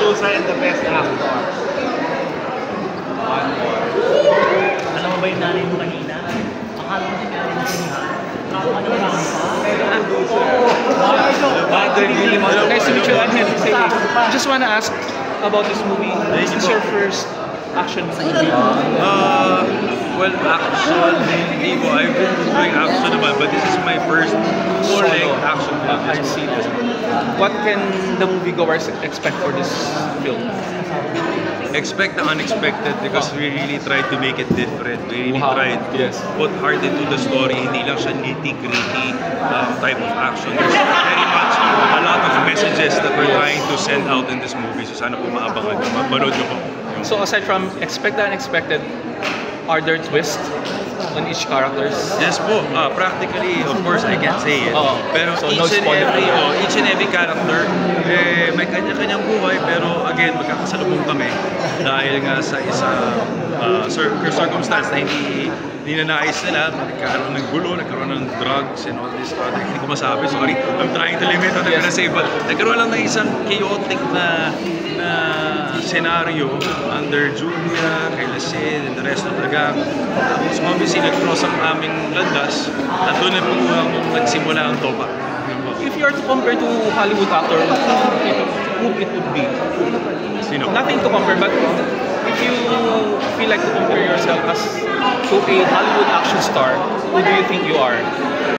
producer and the best actor. One more. Alam mo ba yung nanay mo kanina? Akala mo din nanay mo kanina. Nice to meet you, Angel. I just want to ask about this movie. Is this your first action movie? Well, action, hindi ko. I've been doing action naman, but this is my first full-length action film. I see this. What can the moviegoers expect for this film? Expect the unexpected because we really tried to make it different. We really Wow. tried to put heart into the story. Hindi lang siya nitty-gritty type of action. There's very much a lot of messages that we're trying to send out in this movie. So sana po maabangan nyo. Mapanood nyo po. So aside from expect the unexpected, are there twists on each characters? Yes po. Practically, of course, I can't say it. Pero so each and every character, may kanya-kanyang buhay. Pero again, magkakasalubong kami dahil nga sa circumstance na hindi ninanais nila. Nagkaroon ng gulo, nagkaroon ng drugs and all this stuff. Hindi ko masabi, sorry. I'm trying to limit what I'm gonna say. But nagkaroon lang ng isang chaotic na scenario under Julia, kay Sid, and the rest of the gang. Tapos obviously nag-cross ang aming landas at doon na po nagsimula ang topa. If you are to compare to Hollywood actor, who it would be? Sino? Nothing to compare, but if you feel like to compare yourself as to a Hollywood action star, who do you think you are?